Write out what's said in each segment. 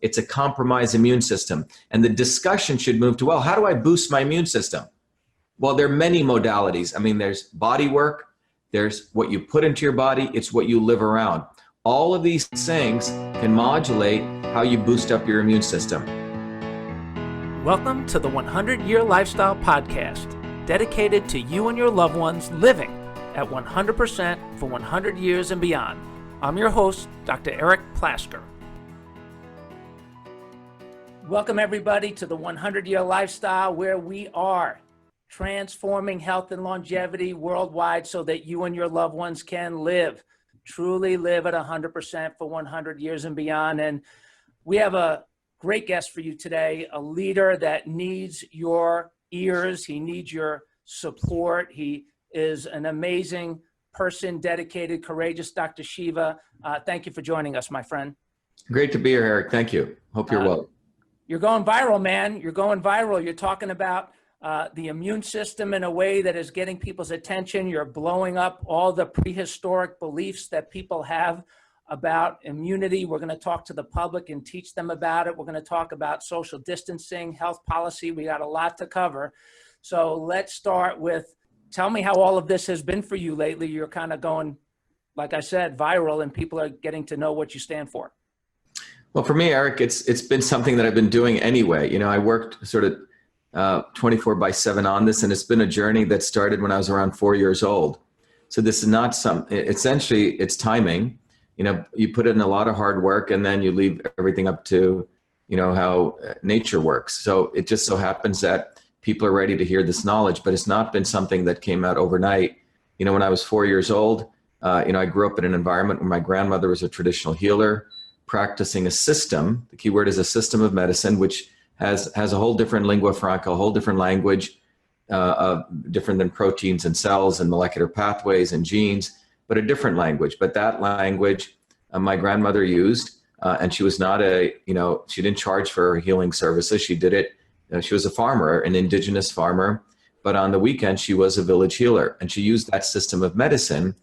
it's a compromised immune system. And the discussion should move to, well, how do I boost my immune system? Well, there are many modalities. I mean, there's body work, there's what you put into your body, it's what you live around. All of these things can modulate how you boost up your immune system. Welcome to the 100-Year Lifestyle Podcast, dedicated to you and your loved ones living at 100% for 100 years and beyond. I'm your host, Dr. Eric Plasker. Welcome everybody to the 100-Year Lifestyle, where we are transforming health and longevity worldwide so that you and your loved ones can truly live at 100% for 100 years and beyond. And we have a great guest for you today, a leader that needs your ears. He needs your support. He is an amazing person, dedicated, courageous, Dr. Shiva. Thank you for joining us, my friend. Great to be here, Eric. Thank you. Hope you're well. You're going viral, man. You're going viral. You're talking about the immune system in a way that is getting people's attention. You're blowing up all the prehistoric beliefs that people have about immunity. We're going to talk to the public and teach them about it. We're going to talk about social distancing, health policy. We got a lot to cover. So let's start with, tell me how all of this has been for you lately. You're kind of going, like I said, viral, and people are getting to know what you stand for. Well, for me, Eric, it's been something that I've been doing anyway. You know, I worked sort of 24/7 on this, and it's been a journey that started when I was around 4 years old. So this is not essentially it's timing. You know, you put in a lot of hard work and then you leave everything up to, you know, how nature works. So it just so happens that people are ready to hear this knowledge, but it's not been something that came out overnight. You know, when I was 4 years old, you know, I grew up in an environment where my grandmother was a traditional healer, practicing a system. The key word is a system of medicine, which has a whole different lingua franca, a whole different language, different than proteins and cells and molecular pathways and genes, but a different language. But that language my grandmother used, and she was not she didn't charge for her healing services. She did it. She was a farmer, an indigenous farmer, but on the weekend she was a village healer, and she used that system of medicine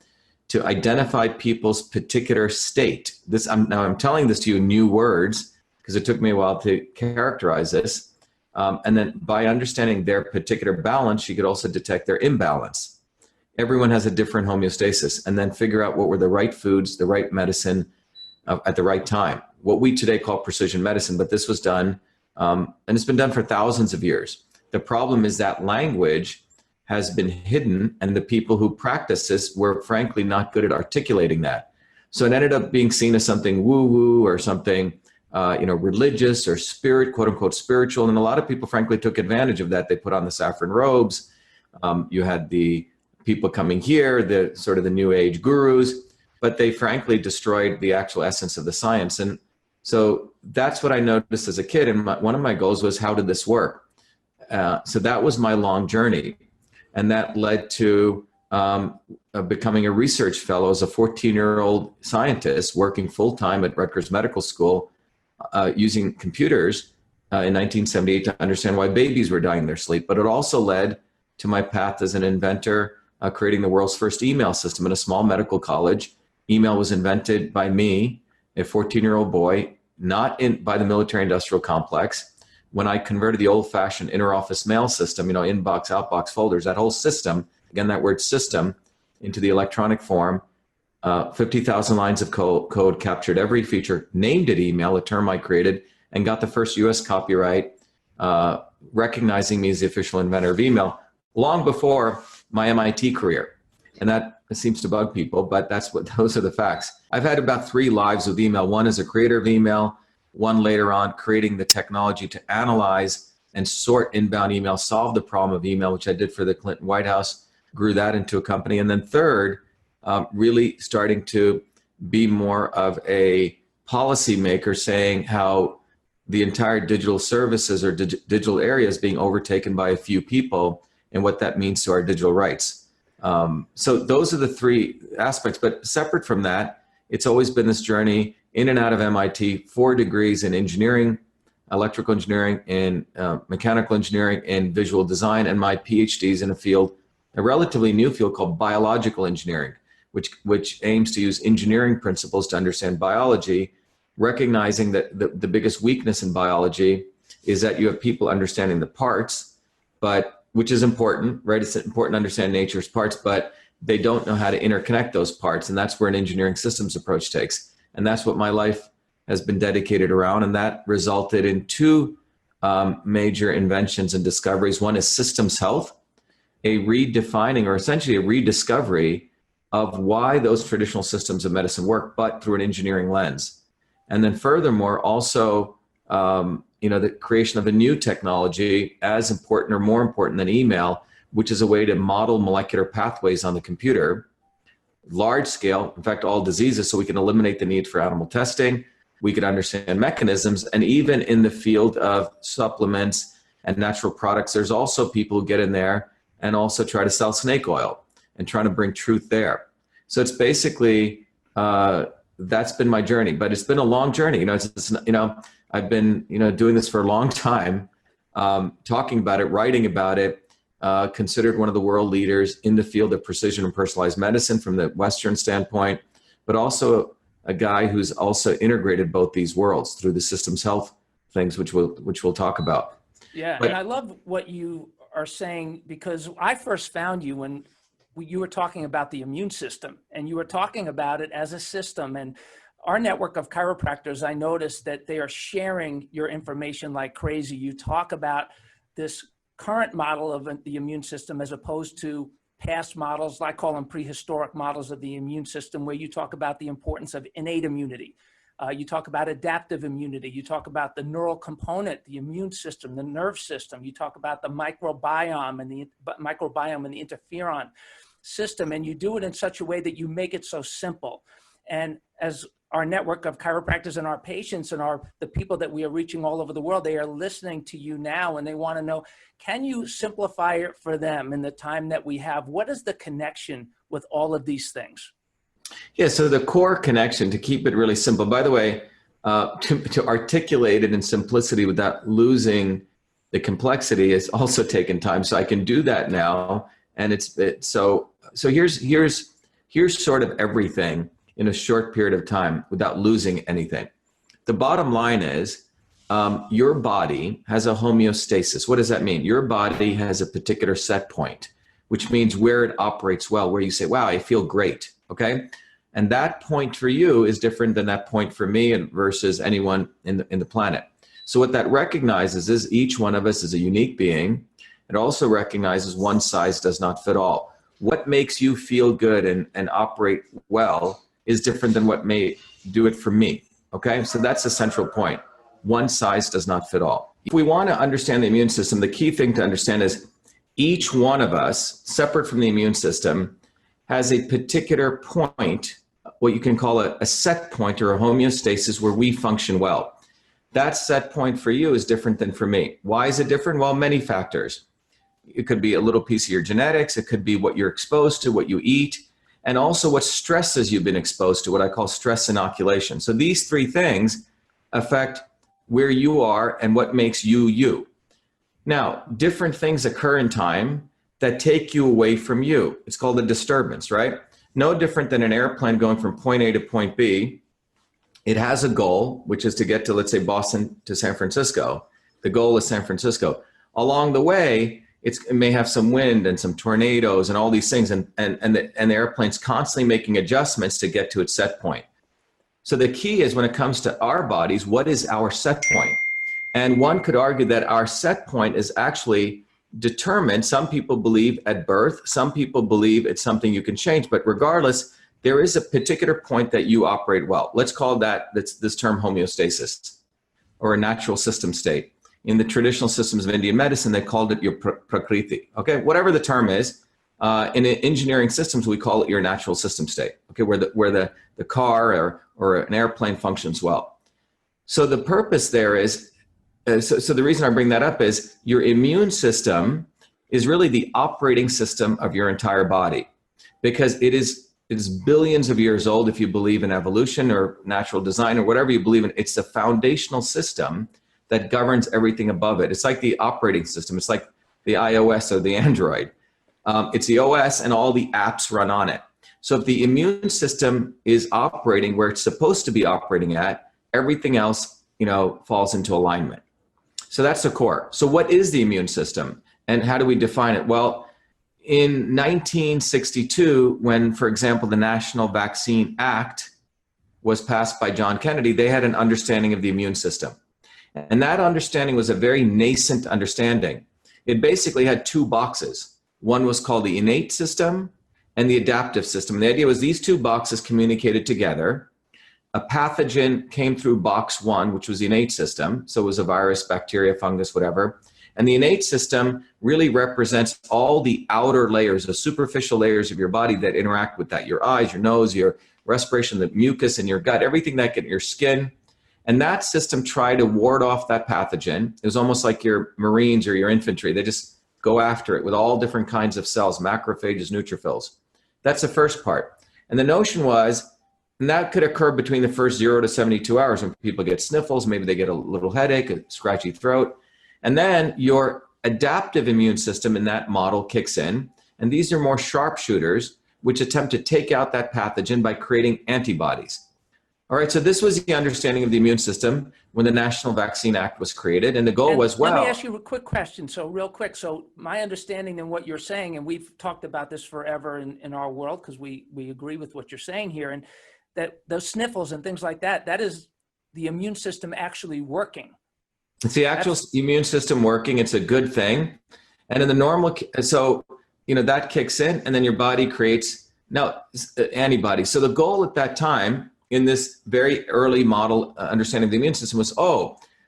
to identify people's particular state. I'm telling this to you in new words because it took me a while to characterize this. And then by understanding their particular balance, she could also detect their imbalance. Everyone has a different homeostasis, and then figure out what were the right foods, the right medicine at the right time. What we today call precision medicine, but this was done, and it's been done for thousands of years. The problem is that language has been hidden, and the people who practice this were frankly not good at articulating that. So it ended up being seen as something woo-woo or something religious or spirit, quote unquote spiritual. And a lot of people frankly took advantage of that. They put on the saffron robes. You had the people coming here, the sort of the new age gurus, but they frankly destroyed the actual essence of the science. And so that's what I noticed as a kid. And one of my goals was, how did this work? So that was my long journey. And that led to becoming a research fellow as a 14-year-old scientist working full-time at Rutgers Medical School, using computers in 1978 to understand why babies were dying in their sleep. But it also led to my path as an inventor, creating the world's first email system in a small medical college. Email was invented by me, a 14-year-old boy, not by the military-industrial complex. When I converted the old-fashioned inter-office mail system, inbox, outbox, folders, that whole system, again, that word system, into the electronic form, 50,000 lines of code, captured every feature, named it email, a term I created, and got the first US copyright, recognizing me as the official inventor of email, long before my M.I.T. career. And that seems to bug people, but those are the facts. I've had about 3 lives with email. One as a creator of email, one later on creating the technology to analyze and sort inbound email, solve the problem of email, which I did for the Clinton White House, grew that into a company. And then third, really starting to be more of a policymaker, saying how the entire digital services or digital area is being overtaken by a few people and what that means to our digital rights. So those are the 3 aspects, but separate from that, it's always been this journey in and out of MIT, 4 degrees in engineering, electrical engineering, and mechanical engineering, and visual design, and my Ph.D.s in a relatively new field called biological engineering, which aims to use engineering principles to understand biology recognizing that the biggest weakness in biology is that you have people understanding the parts, but which is important, right? It's important to understand nature's parts, but they don't know how to interconnect those parts. And that's where an engineering systems approach takes. And that's what my life has been dedicated around. And that resulted in two major inventions and discoveries. One is systems health, a redefining or essentially a rediscovery of why those traditional systems of medicine work, but through an engineering lens. And then furthermore, also, the creation of a new technology as important or more important than email, which is a way to model molecular pathways on the computer, large scale, in fact, all diseases, so we can eliminate the need for animal testing. We could understand mechanisms, and even in the field of supplements and natural products, there's also people who get in there and also try to sell snake oil and trying to bring truth there. So it's basically, that's been my journey, but it's been a long journey. I've been, doing this for a long time, talking about it, writing about it, considered one of the world leaders in the field of precision and personalized medicine from the Western standpoint, but also a guy who's also integrated both these worlds through the systems health things, which we'll talk about. Yeah, and I love what you are saying, because I first found you when you were talking about the immune system, and you were talking about it as a system. And our network of chiropractors, I noticed that they are sharing your information like crazy. You talk about this current model of the immune system as opposed to past models. I call them prehistoric models of the immune system, where you talk about the importance of innate immunity. You talk about adaptive immunity. You talk about the neural component, the immune system, the nerve system. You talk about the microbiome and the interferon system. And you do it in such a way that you make it so simple. And as our network of chiropractors and our patients and the people that we are reaching all over the world, they are listening to you now, and they want to know, can you simplify it for them in the time that we have? What is the connection with all of these things? Yeah, so the core connection, to keep it really simple, by the way, to articulate it in simplicity without losing the complexity has also taken time. So I can do that now. And so here's sort of everything in a short period of time without losing anything. The bottom line is your body has a homeostasis. What does that mean? Your body has a particular set point, which means where it operates well, where you say, wow, I feel great, okay? And that point for you is different than that point for me and versus anyone in the planet. So what that recognizes is each one of us is a unique being. It also recognizes one size does not fit all. What makes you feel good and operate well is different than what may do it for me, okay? So that's the central point. One size does not fit all. If we want to understand the immune system, the key thing to understand is each one of us, separate from the immune system, has a particular point, what you can call a set point or a homeostasis, where we function well. That set point for you is different than for me. Why is it different? Well, many factors. It could be a little piece of your genetics. It could be what you're exposed to, what you eat, and also what stresses you've been exposed to, what I call stress inoculation. So these three things affect where you are and what makes you you. Now, different things occur in time that take you away from you. It's called a disturbance, right? No different than an airplane going from point A to point B. It has a goal, which is to get to, let's say, Boston to San Francisco. The goal is San Francisco. Along the way, it may have some wind and some tornadoes and all these things, and the airplane's constantly making adjustments to get to its set point. So the key is, when it comes to our bodies, what is our set point? And one could argue that our set point is actually determined. Some people believe at birth, some people believe it's something you can change, but regardless, there is a particular point that you operate well. Let's call this term homeostasis, or a natural system state. In the traditional systems of Indian medicine, they called it your prakriti. Okay, whatever the term is, in engineering systems, we call it your natural system state. Okay, where the car or an airplane functions well. So the purpose there is, so the reason I bring that up is your immune system is really the operating system of your entire body, because it is billions of years old. If you believe in evolution or natural design or whatever you believe in, it's the foundational system that governs everything above it. It's like the operating system. It's like the iOS or the Android. It's the OS and all the apps run on it. So if the immune system is operating where it's supposed to be operating at, everything else, falls into alignment. So that's the core. So what is the immune system and how do we define it? Well, in 1962, when, for example, the National Vaccine Act was passed by John Kennedy, they had an understanding of the immune system. And that understanding was a very nascent understanding. It basically had two boxes. One was called the innate system and the adaptive system. And the idea was these two boxes communicated together. A pathogen came through box one, which was the innate system. So it was a virus, bacteria, fungus, whatever. And the innate system really represents all the outer layers, the superficial layers of your body that interact with that. Your eyes, your nose, your respiration, the mucus in your gut, everything that gets in your skin. And that system tried to ward off that pathogen. It was almost like your Marines or your infantry. They just go after it with all different kinds of cells, macrophages, neutrophils. That's the first part. And the notion was, and that could occur between the first 0 to 72 hours when people get sniffles, maybe they get a little headache, a scratchy throat. And then your adaptive immune system in that model kicks in. And these are more sharpshooters, which attempt to take out that pathogen by creating antibodies. All right, so this was the understanding of the immune system when the National Vaccine Act was created. And the goal was, well... Let me ask you a quick question. So real quick, so my understanding in what you're saying, and we've talked about this forever in our world because we agree with what you're saying here, and that those sniffles and things like that, that is the immune system actually working. It's the actual immune system working. It's a good thing. And in the normal, so, that kicks in and then your body creates now antibodies. So the goal at that time in this very early model understanding of the immune system was,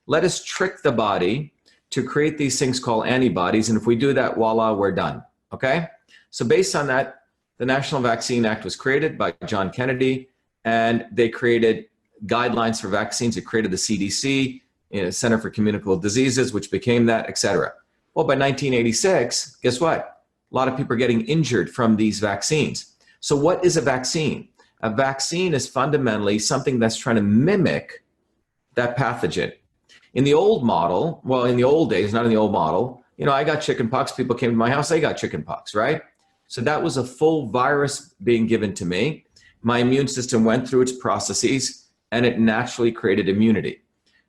let us trick the body to create these things called antibodies. And if we do that, voila, we're done. Okay. So based on that, the National Vaccine Act was created by John Kennedy and they created guidelines for vaccines. It created the CDC, Center for Communicable Diseases, which became that, et cetera. Well, by 1986, guess what? A lot of people are getting injured from these vaccines. So what is a vaccine? A vaccine is fundamentally something that's trying to mimic that pathogen. In the old model, well, in the old days, not in the old model, I got chickenpox, people came to my house, they got chickenpox, right? So that was a full virus being given to me. My immune system went through its processes and it naturally created immunity.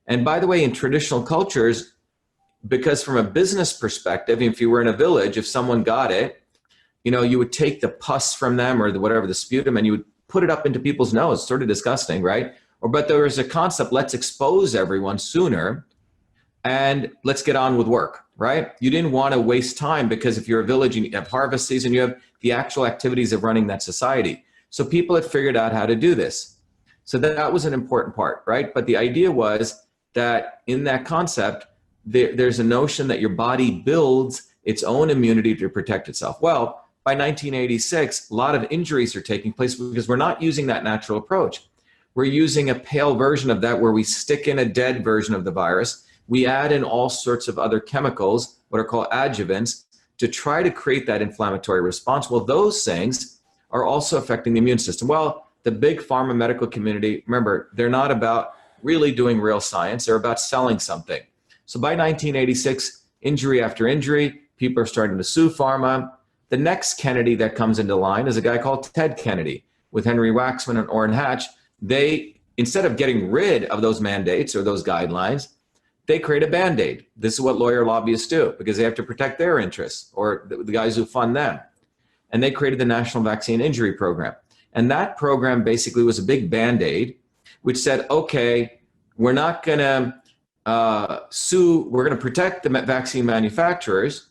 And by the way, in traditional cultures, because from a business perspective, if you were in a village, if someone got it, you would take the pus from them or the sputum and you would put it up into people's nose, sort of disgusting, right? But there was a concept, let's expose everyone sooner and let's get on with work, right? You didn't want to waste time because if you're a village and you have harvest season, you have the actual activities of running that society. So people had figured out how to do this. So that was an important part, right? But the idea was that in that concept, there's a notion that your body builds its own immunity to protect itself. Well, by 1986, a lot of injuries are taking place because we're not using that natural approach. We're using a pale version of that where we stick in a dead version of the virus. We add in all sorts of other chemicals, what are called adjuvants, to try to create that inflammatory response. Well, those things are also affecting the immune system. Well, the big pharma medical community, remember, they're not about really doing real science. They're about selling something. So by 1986, injury after injury, people are starting to sue pharma. The next Kennedy that comes into line is a guy called Ted Kennedy with Henry Waxman and Orrin Hatch. They, instead of getting rid of those mandates or those guidelines, they create a Band-Aid. This is what lawyer lobbyists do because they have to protect their interests or the guys who fund them. And they created the National Vaccine Injury Program. And that program basically was a big Band-Aid which said, okay, we're not going to sue, we're going to protect the vaccine manufacturers,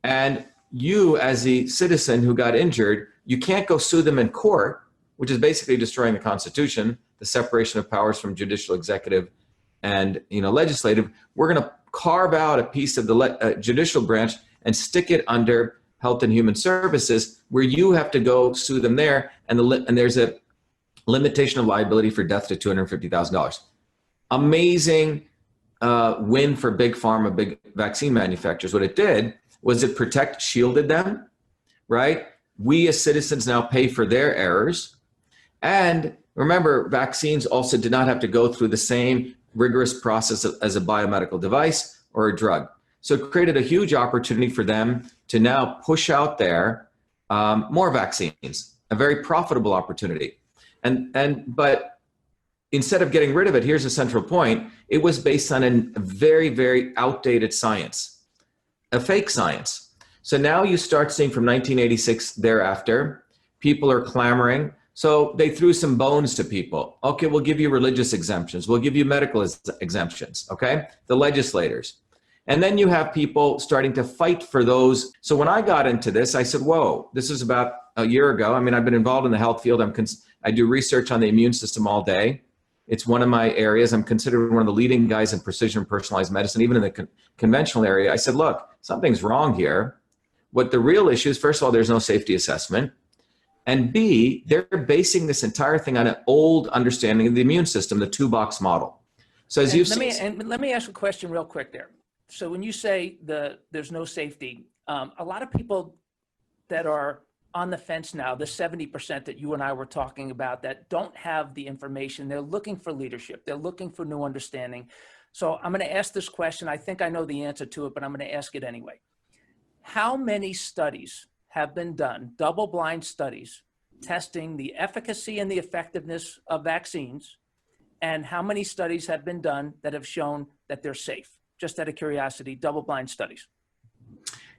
and you as the citizen who got injured, you can't go sue them in court, which is basically destroying the Constitution, the separation of powers from judicial, executive, and legislative. We're going to carve out a piece of the judicial branch and stick it under Health and Human Services, where you have to go sue them there, and there's a limitation of liability for death to $250,000. Amazing win for big pharma, big vaccine manufacturers. What it did was it shielded them, right? We as citizens now pay for their errors. And remember, vaccines also did not have to go through the same rigorous process as a biomedical device or a drug. So it created a huge opportunity for them to now push out there more vaccines, a very profitable opportunity. But instead of getting rid of it, here's a central point. It was based on a very, very outdated science, a fake science. So now you start seeing from 1986 thereafter, people are clamoring. So they threw some bones to people. Okay, we'll give you religious exemptions. We'll give you medical exemptions, okay? The legislators. And then you have people starting to fight for those. So when I got into this, I said, whoa, this is about a year ago. I mean, I've been involved in the health field. I do research on the immune system all day. It's one of my areas. I'm considered one of the leading guys in precision personalized medicine, even in the conventional area. I said, look, something's wrong here. What the real issue is, first of all, there's no safety assessment. And B, they're basing this entire thing on an old understanding of the immune system, the two-box model. So as you've seen— let me ask a question real quick there. So when you say there's no safety, a lot of people that are on the fence now, the 70% that you and I were talking about that don't have the information, they're looking for leadership, they're looking for new understanding. So I'm going to ask this question. I think I know the answer to it, but I'm going to ask it anyway. How many studies have been done, double-blind studies, testing the efficacy and the effectiveness of vaccines, and how many studies have been done that have shown that they're safe? Just out of curiosity, double-blind studies.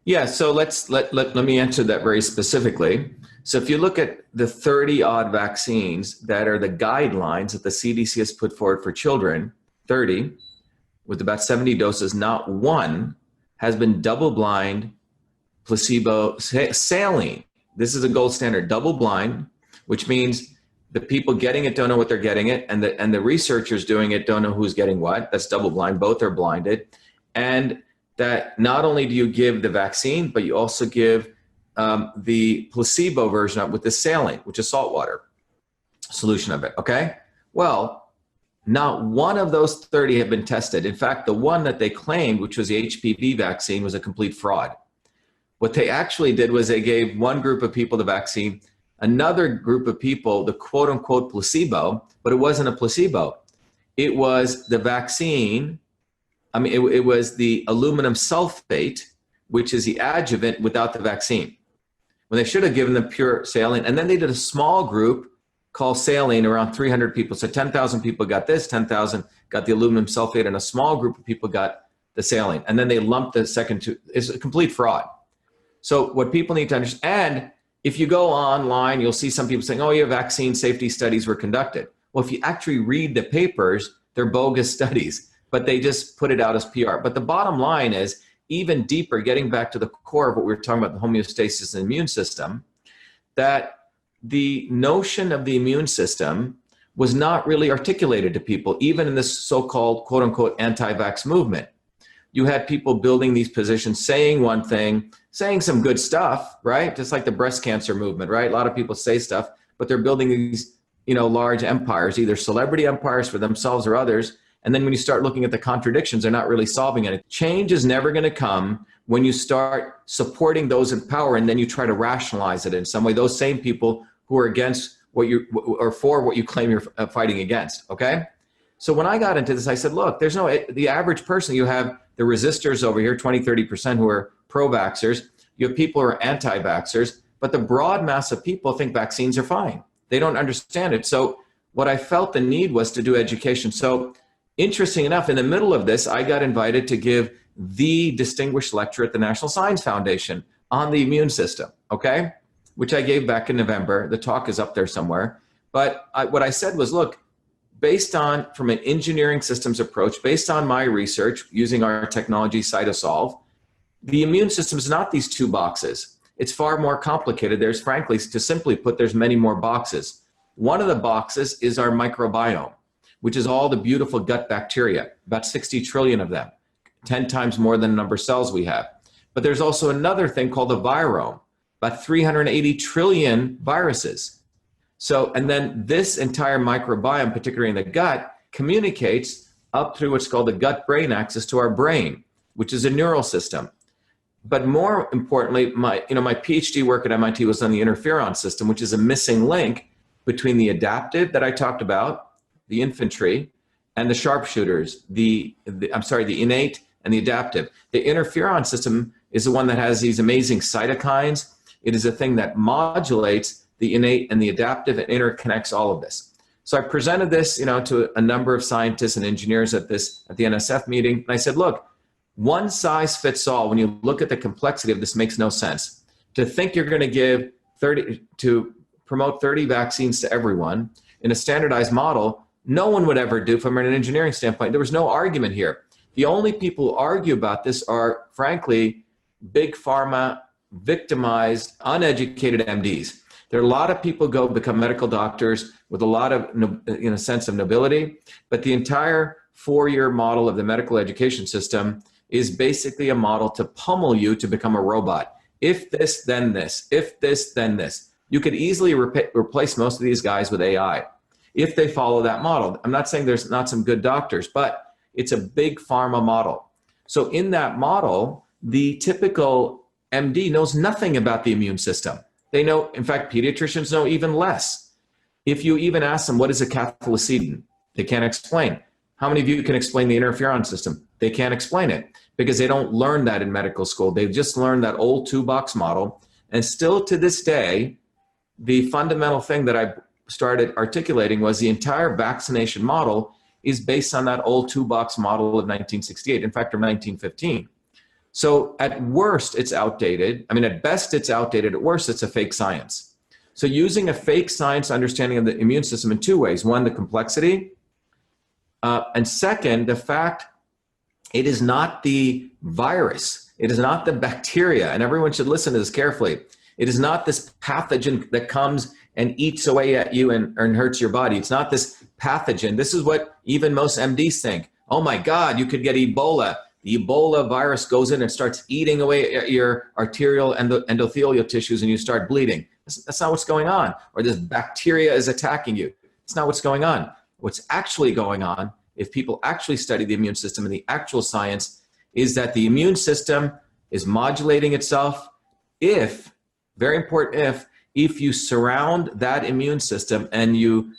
Yeah, so let me answer that very specifically. So if you look at the 30-odd vaccines that are the guidelines that the CDC has put forward for children, 30, with about 70 doses, not one has been double-blind, placebo, saline. This is a gold standard, double-blind, which means the people getting it don't know what they're getting it, and the researchers doing it don't know who's getting what. That's double-blind. Both are blinded. And that not only do you give the vaccine, but you also give the placebo version of it with the saline, which is salt water solution of it, okay? Well, not one of those 30 have been tested. In fact, the one that they claimed, which was the HPV vaccine, was a complete fraud. What they actually did was they gave one group of people the vaccine, another group of people the quote unquote placebo, but it wasn't a placebo. It was the vaccine. I mean, it was the aluminum sulfate, which is the adjuvant without the vaccine. When they should have given them pure saline. And then they did a small group called saline, around 300 people. So 10,000 people got this, 10,000 got the aluminum sulfate, and a small group of people got the saline. And then they lumped the second two. It's a complete fraud. So what people need to understand, and if you go online, you'll see some people saying, oh, yeah, vaccine safety studies were conducted. Well, if you actually read the papers, they're bogus studies, but they just put it out as PR. But the bottom line is, even deeper, getting back to the core of what we were talking about, the homeostasis and immune system, that the notion of the immune system was not really articulated to people, even in this so-called quote unquote anti-vax movement. You had people building these positions, saying one thing, saying some good stuff, right? Just like the breast cancer movement, right? A lot of people say stuff, but they're building these, large empires, either celebrity empires for themselves or others. And then when you start looking at the contradictions, they're not really solving it. Change is never going to come when you start supporting those in power and then you try to rationalize it in some way. Those same people who are against or for what you claim you're fighting against, okay? So when I got into this, I said, look, the average person, you have the resistors over here, 20, 30% who are pro-vaxxers. You have people who are anti-vaxxers, but the broad mass of people think vaccines are fine. They don't understand it. So what I felt the need was to do education. So interesting enough, in the middle of this, I got invited to give the distinguished lecture at the National Science Foundation on the immune system, okay? Which I gave back in November. The talk is up there somewhere. But what I said was, look, from an engineering systems approach, based on my research using our technology CytoSolve, the immune system is not these two boxes. It's far more complicated. There's, frankly, to simply put, there's many more boxes. One of the boxes is our microbiome, which is all the beautiful gut bacteria, about 60 trillion of them, 10 times more than the number of cells we have. But there's also another thing called the virome, about 380 trillion viruses. So, and then this entire microbiome, particularly in the gut, communicates up through what's called the gut-brain axis to our brain, which is a neural system. But more importantly, my Ph.D. work at M.I.T. was on the interferon system, which is a missing link between the adaptive that I talked about, the infantry, and the sharpshooters, the innate and the adaptive. The interferon system is the one that has these amazing cytokines. It is a thing that modulates the innate and the adaptive and interconnects all of this. So I presented this, to a number of scientists and engineers at the NSF meeting. And I said, look, one size fits all. When you look at the complexity of this, makes no sense. To think you're going to promote 30 vaccines to everyone in a standardized model, no one would ever do from an engineering standpoint. There was no argument here. The only people who argue about this are, frankly, big pharma, victimized, uneducated MDs. There are a lot of people go become medical doctors with a lot of, sense of nobility, but the entire 4-year model of the medical education system is basically a model to pummel you to become a robot. If this, then this. If this, then this. You could easily replace most of these guys with AI if they follow that model. I'm not saying there's not some good doctors, but it's a big pharma model. So in that model, the typical MD knows nothing about the immune system. They know, in fact, pediatricians know even less. If you even ask them, what is a Cathelicidin? They can't explain. How many of you can explain the interferon system? They can't explain it because they don't learn that in medical school. They've just learned that old 2-box model. And still to this day, the fundamental thing that I started articulating was the entire vaccination model is based on that old 2-box model of 1968, in fact, of 1915. So at worst, it's outdated. I mean, at best, it's outdated. At worst, it's a fake science. So using a fake science understanding of the immune system in 2 ways. One, the complexity. And second, the fact it is not the virus. It is not the bacteria. And everyone should listen to this carefully. It is not this pathogen that comes and eats away at you and hurts your body. It's not this pathogen. This is what even most MDs think. Oh my God, you could get Ebola. The Ebola virus goes in and starts eating away at your arterial and endothelial tissues and you start bleeding. That's not what's going on. Or this bacteria is attacking you. It's not what's going on. What's actually going on, if people actually study the immune system and the actual science, is that the immune system is modulating itself if, very important if you surround that immune system and you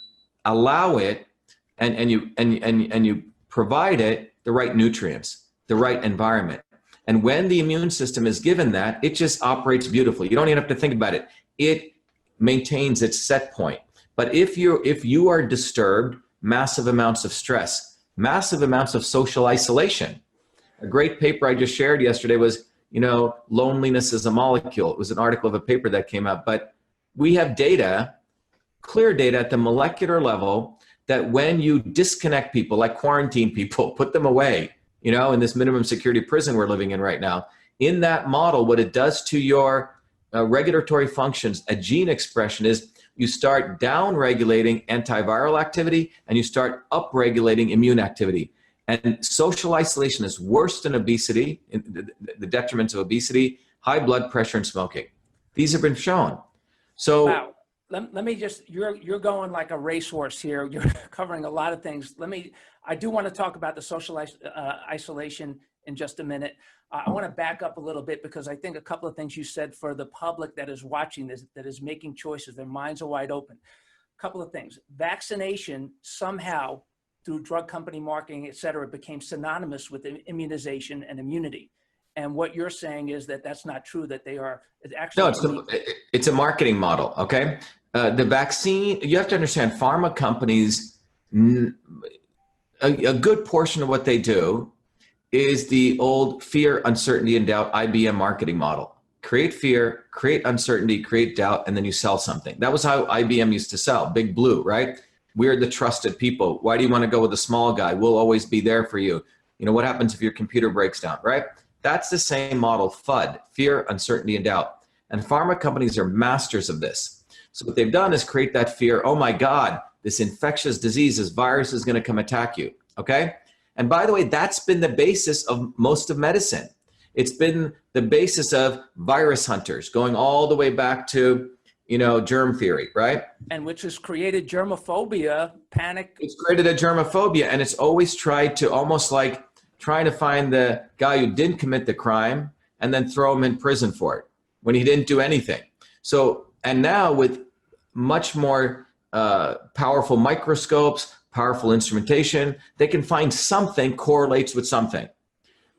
allow it and you provide it the right nutrients, the right environment. And when the immune system is given that, it just operates beautifully. You don't even have to think about it. It maintains its set point. But if you are disturbed, massive amounts of stress, massive amounts of social isolation. A great paper I just shared yesterday was, loneliness is a molecule. It was an article of a paper that came out, but we have data, clear data at the molecular level that when you disconnect people, like quarantine people, put them away, in this minimum security prison we're living in right now, in that model, what it does to your regulatory functions, a gene expression is you start down-regulating antiviral activity and you start up-regulating immune activity. And social isolation is worse than obesity, the detriments of obesity, high blood pressure, and smoking. These have been shown. So, wow. Let me just, you're going like a racehorse here. You're covering a lot of things. I do want to talk about the social isolation in just a minute. I want to back up a little bit because I think a couple of things you said for the public that is watching this, that is making choices, their minds are wide open. A couple of things. Vaccination somehow, through drug company marketing, et cetera, became synonymous with immunization and immunity. And what you're saying is that that's not true, that they are actually... No, it's a marketing model, okay? The vaccine, you have to understand, pharma companies, a good portion of what they do is the old fear, uncertainty, and doubt IBM marketing model. Create fear, create uncertainty, create doubt, and then you sell something. That was how IBM used to sell, Big Blue, right? We're the trusted people. Why do you want to go with a small guy? We'll always be there for you. What happens if your computer breaks down, right? That's the same model, FUD, fear, uncertainty, and doubt. And pharma companies are masters of this. So what they've done is create that fear. Oh my God, this infectious disease, this virus is going to come attack you, okay? And by the way, that's been the basis of most of medicine. It's been the basis of virus hunters, going all the way back to, germ theory, right? And which has created germophobia, panic. It's created a germophobia, and it's always tried to almost like trying to find the guy who didn't commit the crime and then throw him in prison for it when he didn't do anything. So, and now with much more powerful microscopes, powerful instrumentation, they can find something correlates with something.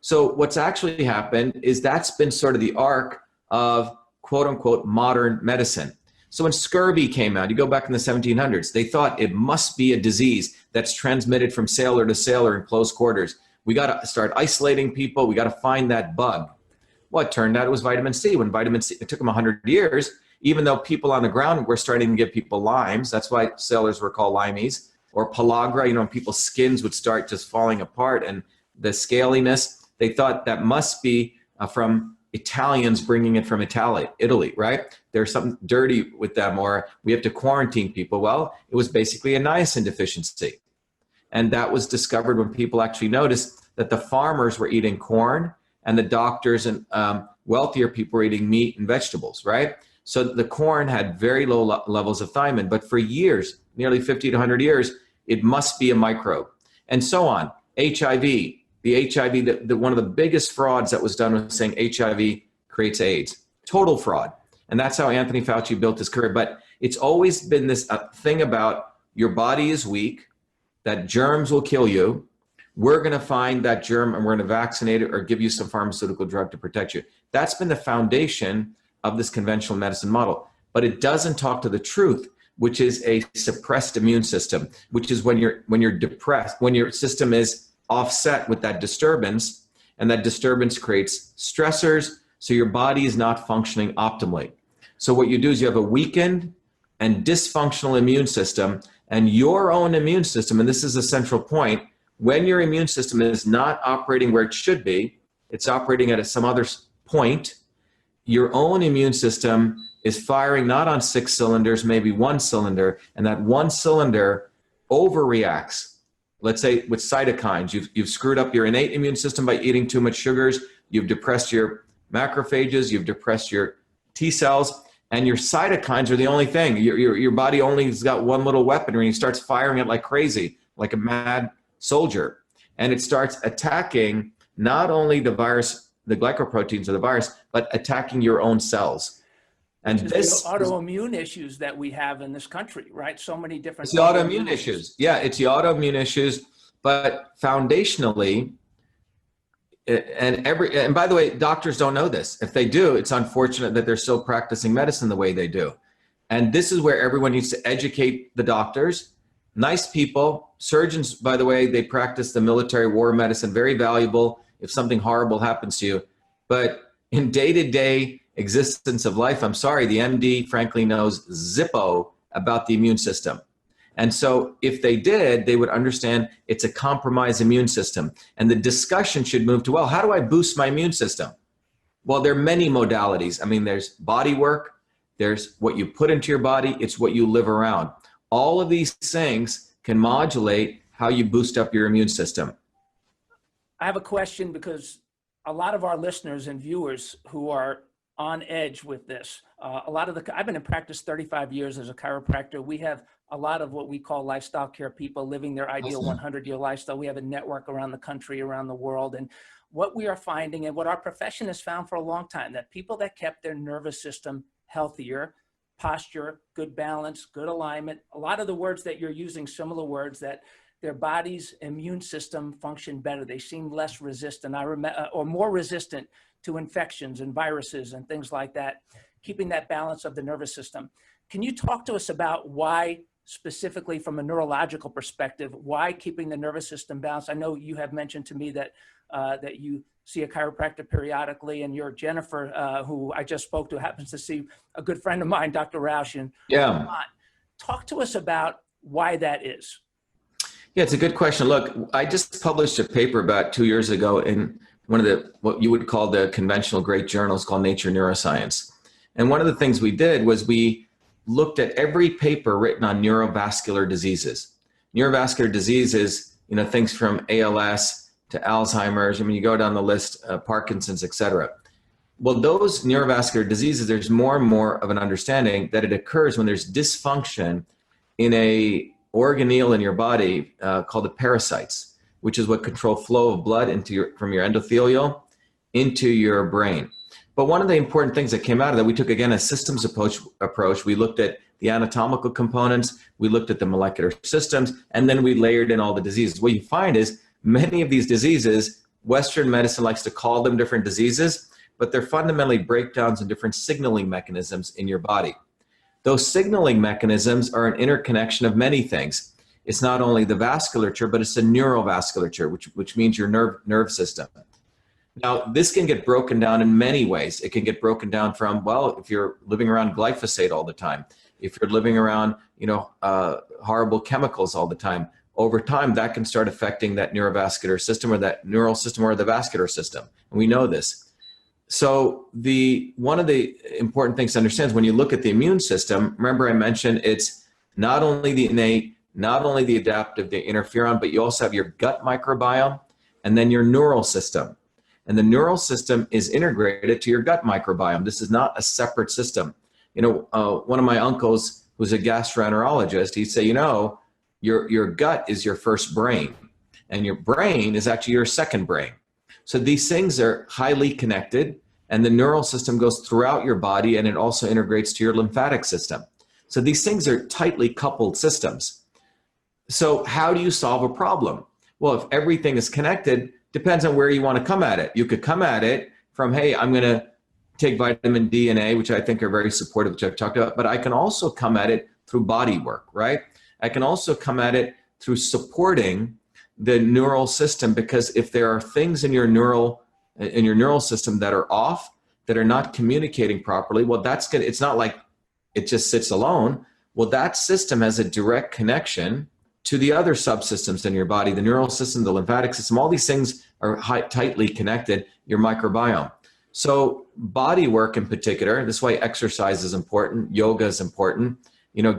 So what's actually happened is that's been sort of the arc of quote unquote modern medicine. So when scurvy came out, you go back in the 1700s, they thought it must be a disease that's transmitted from sailor to sailor in close quarters. We got to start isolating people. We got to find that bug. Well, it turned out it was vitamin C. When vitamin C, it took them 100 years, even though people on the ground were starting to give people limes. That's why sailors were called limeys. Or pellagra, you know, when people's skins would start just falling apart and the scaliness, they thought that must be from Italians bringing it from Italy, right? There's something dirty with them, or we have to quarantine people. Well, it was basically a niacin deficiency. And that was discovered when people actually noticed that the farmers were eating corn and the doctors and wealthier people were eating meat and vegetables, right? So the corn had very low levels of thiamine, but for years, nearly 50 to 100 years, it must be a microbe, and so on. HIV, the HIV, one of the biggest frauds that was done was saying HIV creates AIDS. Total fraud. And that's how Anthony Fauci built his career. But it's always been this thing about your body is weak, that germs will kill you. We're going to find that germ and we're going to vaccinate it or give you some pharmaceutical drug to protect you. That's been the foundation of this conventional medicine model. But it doesn't talk to the truth, which is a suppressed immune system, which is when you're depressed, when your system is offset with that disturbance, and that disturbance creates stressors, so your body is not functioning optimally. So what you do is you have a weakened and dysfunctional immune system, and your own immune system, and this is a central point, when your immune system is not operating where it should be, it's operating at some other point, your own immune system is firing not on 6 cylinders, maybe 1 cylinder, and that 1 cylinder overreacts. Let's say with cytokines, you've screwed up your innate immune system by eating too much sugars, you've depressed your macrophages, you've depressed your T cells, and your cytokines are the only thing. Your body only has got one little weaponry, and it starts firing it like crazy, like a mad soldier. And it starts attacking not only the virus, the glycoproteins of the virus, but attacking your own cells. And this the autoimmune issues that we have in this country, right? So many different. It's the autoimmune issues. Yeah, it's the autoimmune issues. But foundationally, and by the way, doctors don't know this. If they do, it's unfortunate that they're still practicing medicine the way they do. And this is where everyone needs to educate the doctors. Nice people, surgeons, by the way, they practice the military war medicine, very valuable if something horrible happens to you. But in day-to-day existence of life, I'm sorry, the MD frankly knows zippo about the immune system. And so if they did, they would understand it's a compromised immune system. And the discussion should move to, well, how do I boost my immune system? Well, there are many modalities. I mean, there's body work, there's what you put into your body, it's what you live around. All of these things can modulate how you boost up your immune system. I have a question because a lot of our listeners and viewers who are on edge with this. I've been in practice 35 years as a chiropractor. We have a lot of what we call lifestyle care people living their ideal 100-year lifestyle. We have a network around the country, around the world. And what we are finding and what our profession has found for a long time, that people that kept their nervous system healthier, posture, good balance, good alignment, a lot of the words that you're using, similar words, that their body's immune system functioned better. They seemed less resistant, or more resistant to infections and viruses and things like that, keeping that balance of the nervous system. Can you talk to us about why, specifically from a neurological perspective, why keeping the nervous system balanced? I know you have mentioned to me that that you see a chiropractor periodically, and you're Jennifer, who I just spoke to, happens to see a good friend of mine, Dr. Roush. And yeah. Talk to us about why that is. Yeah, it's a good question. Look, I just published a paper about 2 years ago in one of the, what you would call the conventional great journals called Nature Neuroscience. And one of the things we did was we looked at every paper written on neurovascular diseases. Neurovascular diseases, you know, things from ALS to Alzheimer's. I mean, you go down the list, Parkinson's, et cetera. Well, those neurovascular diseases, there's more and more of an understanding that it occurs when there's dysfunction in a organelle in your body called the pericytes, which is what control flow of blood from your endothelial into your brain. But one of the important things that came out of that, we took, again, a systems approach. We looked at the anatomical components, we looked at the molecular systems, and then we layered in all the diseases. What you find is many of these diseases, Western medicine likes to call them different diseases, but they're fundamentally breakdowns in different signaling mechanisms in your body. Those signaling mechanisms are an interconnection of many things. It's not only the vasculature, but it's the neurovasculature, which means your nerve system. Now, this can get broken down in many ways. It can get broken down from, well, if you're living around glyphosate all the time, if you're living around, horrible chemicals all the time, over time, that can start affecting that neurovascular system or that neural system or the vascular system. And we know this. So one of the important things to understand is when you look at the immune system, remember I mentioned it's not only the innate, not only the adaptive, the interferon, but you also have your gut microbiome and then your neural system. And the neural system is integrated to your gut microbiome. This is not a separate system. One of my uncles who's a gastroenterologist, he'd say, your gut is your first brain and your brain is actually your second brain. So these things are highly connected, and the neural system goes throughout your body, and it also integrates to your lymphatic system. So these things are tightly coupled systems. So how do you solve a problem? Well, if everything is connected, depends on where you want to come at it. You could come at it from, hey, I'm going to take vitamin D and A, which I think are very supportive, which I've talked about, but I can also come at it through body work, right? I can also come at it through supporting the neural system, because if there are things in your neural system that are off, that are not communicating properly, well, it's not like it just sits alone. Well, that system has a direct connection to the other subsystems in your body, the neural system, the lymphatic system. All these things are tightly connected, your microbiome. So body work in particular, this is why exercise is important, yoga is important,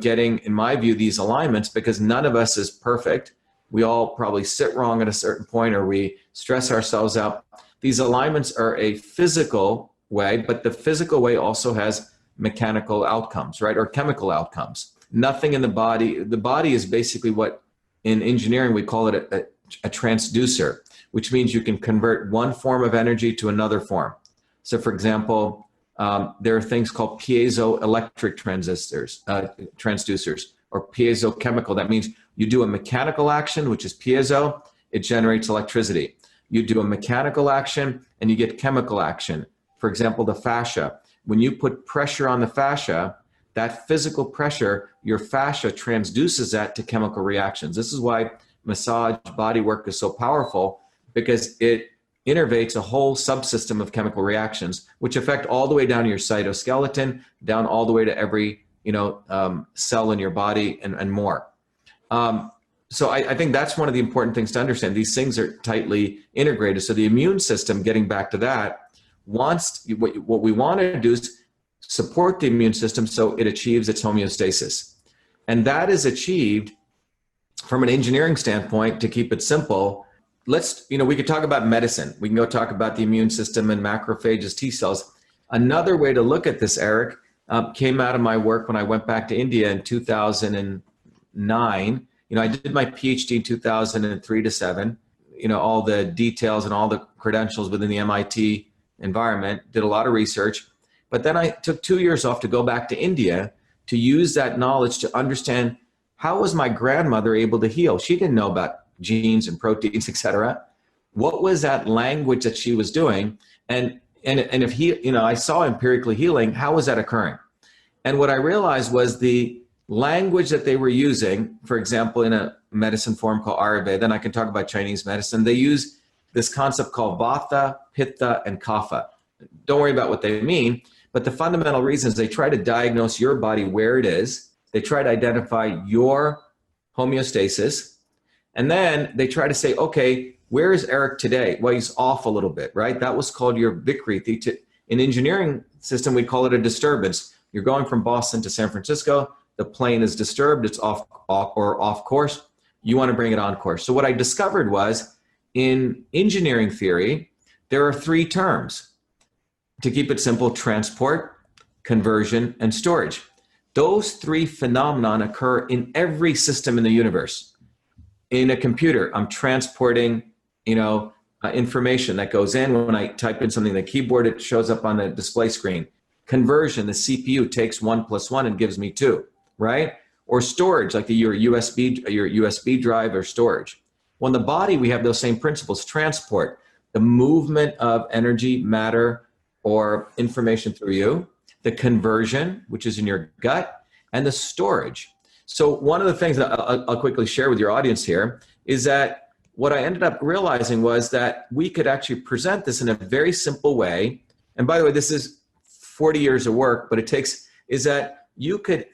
getting, in my view, these alignments, because none of us is perfect. We all probably sit wrong at a certain point, or we stress ourselves out. These alignments are a physical way, but the physical way also has mechanical outcomes, right? Or chemical outcomes. Nothing in the body is basically what in engineering we call it a transducer, which means you can convert one form of energy to another form. So for example, there are things called piezoelectric transducers, or piezochemical. That means you do a mechanical action, which is piezo, it generates electricity. You do a mechanical action and you get chemical action. For example, the fascia. When you put pressure on the fascia, that physical pressure, your fascia transduces that to chemical reactions. This is why massage body work is so powerful, because it innervates a whole subsystem of chemical reactions, which affect all the way down to your cytoskeleton, down all the way to every cell in your body and more. So I think that's one of the important things to understand. These things are tightly integrated. So the immune system, getting back to that, what we want to do is support the immune system so it achieves its homeostasis. And that is achieved from an engineering standpoint. To keep it simple, we could talk about medicine. We can go talk about the immune system and macrophages, T cells. Another way to look at this, Eric, came out of my work when I went back to India in 2009. I did my Ph.D. in 2003 to 7, all the details and all the credentials within the M.I.T. environment, did a lot of research. But then I took 2 years off to go back to India to use that knowledge to understand, how was my grandmother able to heal? She didn't know about genes and proteins, et cetera. What was that language that she was doing? And if I saw empirically healing, how was that occurring? And what I realized was the language that they were using, for example, in a medicine form called Ayurveda, then I can talk about Chinese medicine, they use this concept called Vata, Pitta, and Kapha. Don't worry about what they mean, but the fundamental reason is they try to diagnose your body where it is. They try to identify your homeostasis, and then they try to say, okay, where is Eric today? Well, he's off a little bit, right? That was called your Vikriti. In engineering system, we call it a disturbance. You're going from Boston to San Francisco. The plane is disturbed. It's off course. You want to bring it on course. So what I discovered was, in engineering theory, there are 3 terms. To keep it simple: transport, conversion, and storage. Those 3 phenomenon occur in every system in the universe. In a computer, I'm transporting, information that goes in. When I type in something on the keyboard, it shows up on the display screen. Conversion, the CPU takes 1 + 1 and gives me 2, right? Or storage, like your USB drive or storage. Well, in the body, we have those same principles. Transport, the movement of energy, matter, or information through you. The conversion, which is in your gut. and the storage. So one of the things that I'll quickly share with your audience here is that what I ended up realizing was that we could actually present this in a very simple way. And by the way, this is 40 years of work, but is that you could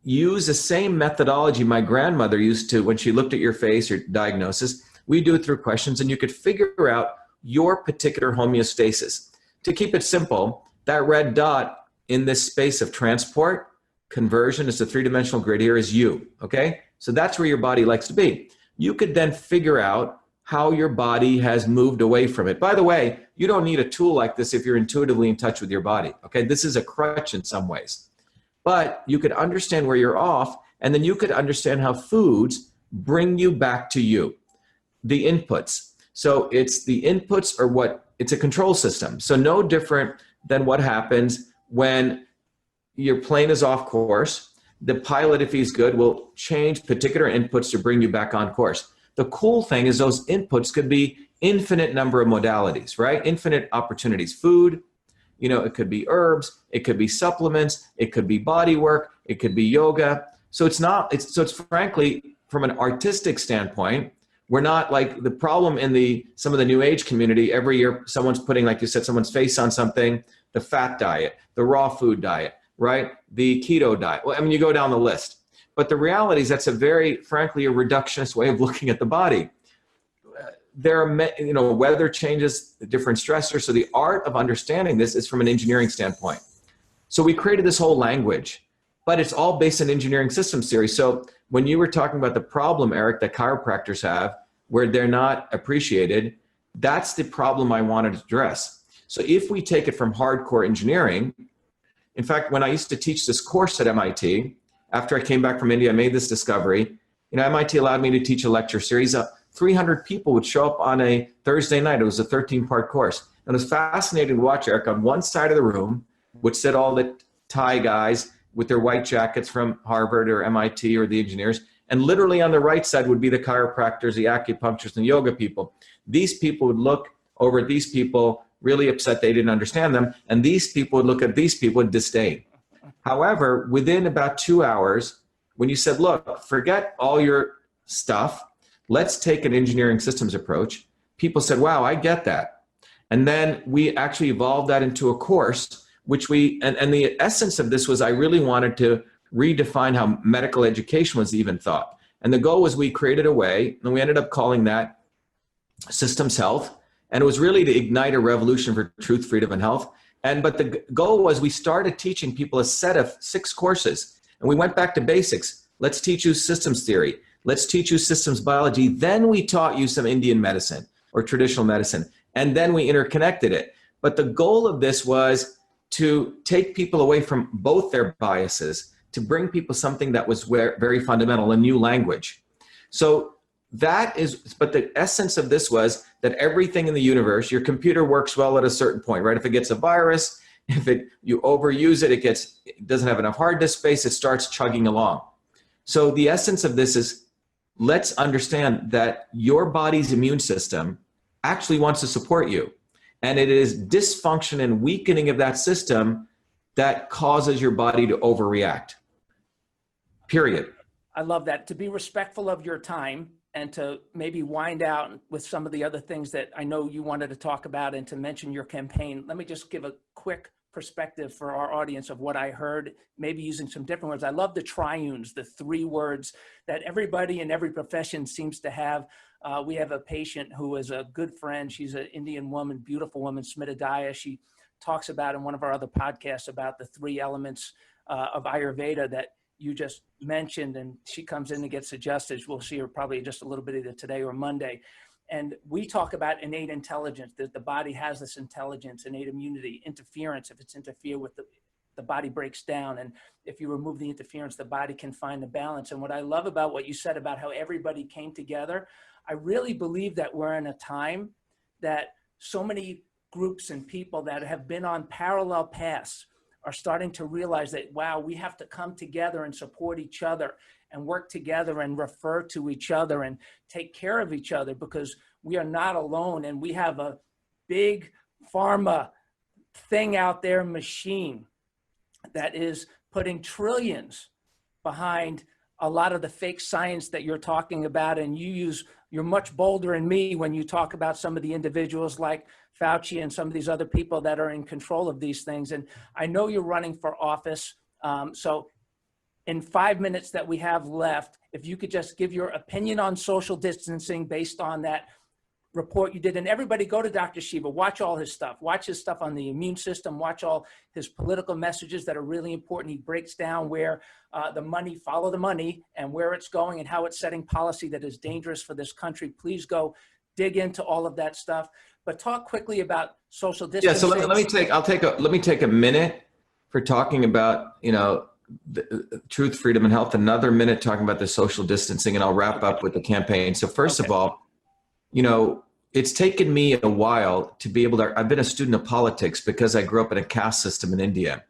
use the same methodology my grandmother used to when she looked at your face or diagnosis. We do it through questions, and you could figure out your particular homeostasis. To keep it simple, that red dot in this space of transport, conversion, is a three-dimensional grid here, is you, okay? So that's where your body likes to be. You could then figure out how your body has moved away from it. By the way, you don't need a tool like this if you're intuitively in touch with your body, okay? This is a crutch in some ways. But you could understand where you're off, and then you could understand how foods bring you back to you. The inputs. So it's the inputs are what, it's a control system. So no different than what happens when your plane is off course. The pilot, if he's good, will change particular inputs to bring you back on course. The cool thing is those inputs could be infinite number of modalities, right? Infinite opportunities. Food, you know, it could be herbs, it could be supplements, it could be body work, it could be yoga. So it's frankly, from an artistic standpoint, we're not like the problem in some of the new age community. Every year someone's putting, like you said, someone's face on something, the fat diet, the raw food diet, right? The keto diet. Well, I mean, you go down the list. But the reality is that's a very, frankly, a reductionist way of looking at the body. There are, weather changes, different stressors. So the art of understanding this is from an engineering standpoint. So we created this whole language, but it's all based on engineering systems theory. So when you were talking about the problem, Eric, that chiropractors have, where they're not appreciated, that's the problem I wanted to address. So if we take it from hardcore engineering, in fact, when I used to teach this course at MIT, after I came back from India, I made this discovery. MIT allowed me to teach a lecture series. 300 people would show up on a Thursday night. It was a 13-part course. And it was fascinating to watch, Eric. On one side of the room would sit all the Thai guys with their white jackets from Harvard or MIT or the engineers. And literally on the right side would be the chiropractors, the acupuncturists, and yoga people. These people would look over at these people, really upset they didn't understand them. And these people would look at these people with disdain. However, within about 2 hours, when you said, look, forget all your stuff, let's take an engineering systems approach, people said, wow, I get that. And then we actually evolved that into a course, which and the essence of this was I really wanted to redefine how medical education was even thought. And the goal was we created a way, and we ended up calling that systems health. And it was really to ignite a revolution for truth, freedom, and health. But the goal was we started teaching people a set of 6 courses. And we went back to basics. Let's teach you systems theory. Let's teach you systems biology. Then we taught you some Indian medicine or traditional medicine. And then we interconnected it. But the goal of this was to take people away from both their biases, to bring people something that was very fundamental, a new language. So but the essence of this was that everything in the universe, your computer works well at a certain point, right? If it gets a virus, if you overuse it, it doesn't have enough hard disk space, it starts chugging along. So the essence of this is, let's understand that your body's immune system actually wants to support you. And it is dysfunction and weakening of that system that causes your body to overreact. Period. I love that. To be respectful of your time and to maybe wind out with some of the other things that I know you wanted to talk about and to mention your campaign, let me just give a quick perspective for our audience of what I heard, maybe using some different words. I love the triunes, the 3 words that everybody in every profession seems to have. We have a patient who is a good friend. She's an Indian woman, beautiful woman, Smita Daya. She talks about in one of our other podcasts about the 3 elements of Ayurveda that you just mentioned, and she comes in and gets adjusted. We'll see her probably just a little bit either today or Monday. And we talk about innate intelligence, that the body has this intelligence, innate immunity, interference. If it's interfered with, the body breaks down. And if you remove the interference, the body can find the balance. And what I love about what you said about how everybody came together, I really believe that we're in a time that so many groups and people that have been on parallel paths are starting to realize that, wow, we have to come together and support each other and work together and refer to each other and take care of each other, because we are not alone. And we have a big pharma thing out there, machine, that is putting trillions behind a lot of the fake science that you're talking about. And you're much bolder than me when you talk about some of the individuals like Fauci and some of these other people that are in control of these things. And I know you're running for office. So in 5 minutes that we have left, if you could just give your opinion on social distancing based on that report you did. And everybody go to Dr. Shiva, watch all his stuff, watch his stuff on the immune system, watch all his political messages that are really important. He breaks down where the money, follow the money, and where it's going and how it's setting policy that is dangerous for this country. Please go dig into all of that stuff, but talk quickly about social distancing. Yeah, so let me take a minute for talking about, you know, the truth, freedom, and health, another minute talking about the social distancing, and I'll wrap up with the campaign. So first of all, you know, it's taken me a while to be able to, I've been a student of politics because I grew up in a caste system in India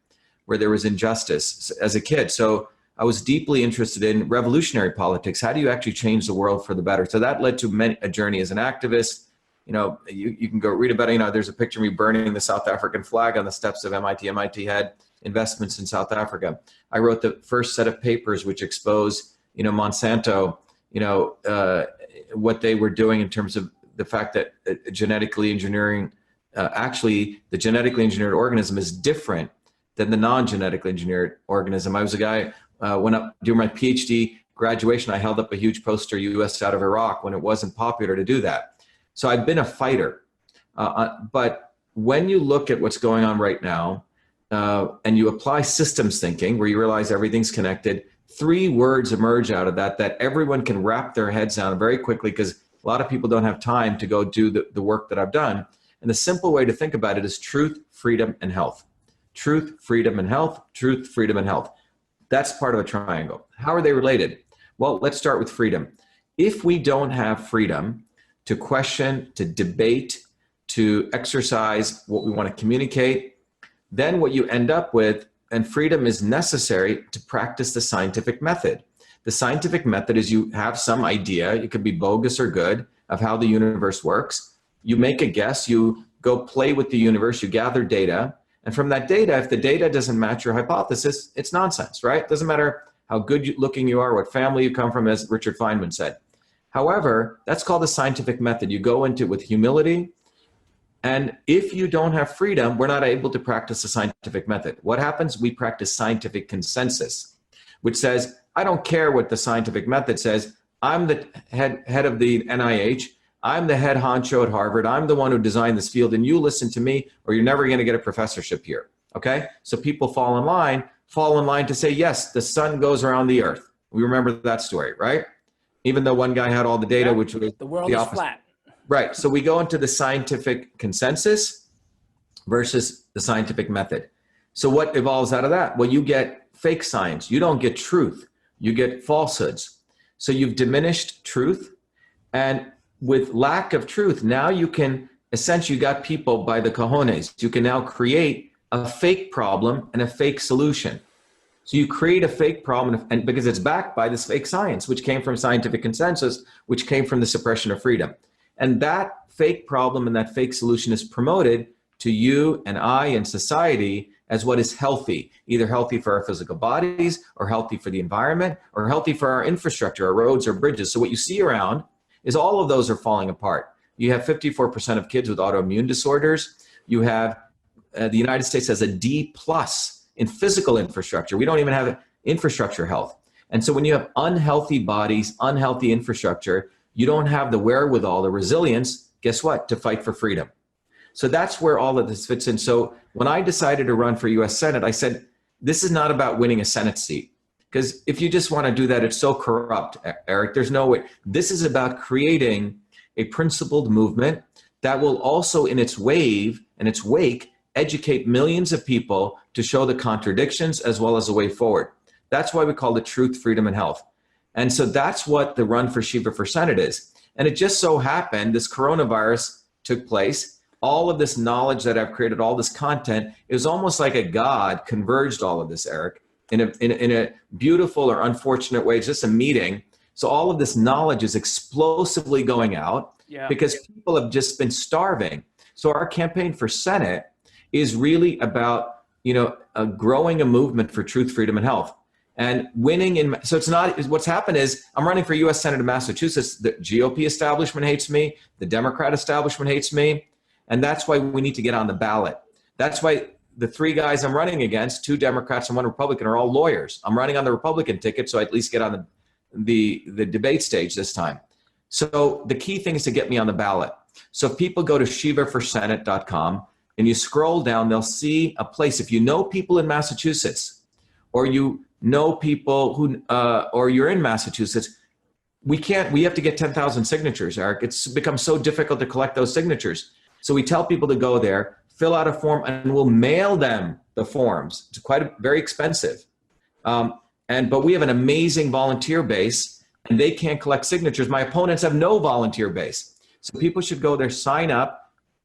where there was injustice as a kid. So I was deeply interested in revolutionary politics. How do you actually change the world for the better? So that led to a journey as an activist. You know, you can go read about it. You know, there's a picture of me burning the South African flag on the steps of MIT. MIT had investments in South Africa. I wrote the first set of papers which exposed, you know, Monsanto, you know, what they were doing in terms of the fact that genetically engineering, actually the genetically engineered organism is different than the non-genetically engineered organism. I was a guy, during my Ph.D. graduation, I held up a huge poster, US out of Iraq, when it wasn't popular to do that. So I've been a fighter. But when you look at what's going on right now, and you apply systems thinking, where you realize everything's connected, 3 words emerge out of that everyone can wrap their heads down very quickly, because a lot of people don't have time to go do the work that I've done. And the simple way to think about it is truth, freedom, and health. Truth, freedom, and health. Truth, freedom, and health. That's part of a triangle. How are they related? Well, let's start with freedom. If we don't have freedom to question, to debate, to exercise what we want to communicate, then what you end up with, and freedom is necessary to practice the scientific method. The scientific method is you have some idea, it could be bogus or good, of how the universe works. You make a guess, you go play with the universe, you gather data, and from that data, if the data doesn't match your hypothesis, it's nonsense, right? It doesn't matter how good looking you are, what family you come from, as Richard Feynman said. However, that's called the scientific method. You go into it with humility, and if you don't have freedom, we're not able to practice the scientific method. What happens? We practice scientific consensus, which says, I don't care what the scientific method says. I'm the head of the NIH. I'm the head honcho at Harvard. I'm the one who designed this field, and you listen to me or you're never going to get a professorship here. Okay? So people fall in line to say, yes, the sun goes around the earth. We remember that story, right? Even though one guy had all the data, which was the world is flat. Right. So we go into the scientific consensus versus the scientific method. So what evolves out of that? Well, you get fake science. You don't get truth. You get falsehoods. So you've diminished truth. And with lack of truth, now you can essentially, you got people by the cojones. You can now create a fake problem and a fake solution. So you create a fake problem, and because it's backed by this fake science, which came from scientific consensus, which came from the suppression of freedom. And that fake problem and that fake solution is promoted to you and I and society as what is healthy, either healthy for our physical bodies or healthy for the environment or healthy for our infrastructure, our roads or bridges. So what you see around is all of those are falling apart. You have 54% of kids with autoimmune disorders. You have the United States has a D+ in physical infrastructure. We don't even have infrastructure health. And so when you have unhealthy bodies, unhealthy infrastructure, you don't have the wherewithal, the resilience, guess what, to fight for freedom. So that's where all of this fits in. So when I decided to run for US Senate, I said, this is not about winning a Senate seat. Because if you just want to do that, it's so corrupt, Eric. There's no way. This is about creating a principled movement that will also, in its wave and its wake, educate millions of people to show the contradictions as well as the way forward. That's why we call it truth, freedom, and health. And so that's what the run for Shiva for Senate is. And it just so happened this coronavirus took place. All of this knowledge that I've created, all this content, it was almost like a God converged all of this, Eric, in a beautiful or unfortunate way. It's just a meeting. So all of this knowledge is explosively going out because people have just been starving. So our campaign for Senate is really about, growing a movement for truth, freedom, and health. And winning in, so it's not, what's happened is I'm running for US Senate of Massachusetts. The GOP establishment hates me. The Democrat establishment hates me. And that's why we need to get on the ballot. That's why the three guys I'm running against, 2 Democrats and 1 Republican, are all lawyers. I'm running on the Republican ticket, so I at least get on the debate stage this time. So the key thing is to get me on the ballot. So if people go to shivaforsenate.com and you scroll down, they'll see a place. If you know people in Massachusetts, or you know people who, or you're in Massachusetts, we have to get 10,000 signatures, Eric. It's become so difficult to collect those signatures. So we tell people to go there, fill out a form, and we'll mail them the forms. It's very expensive. But we have an amazing volunteer base, and they can't collect signatures. My opponents have no volunteer base. So people should go there, sign up,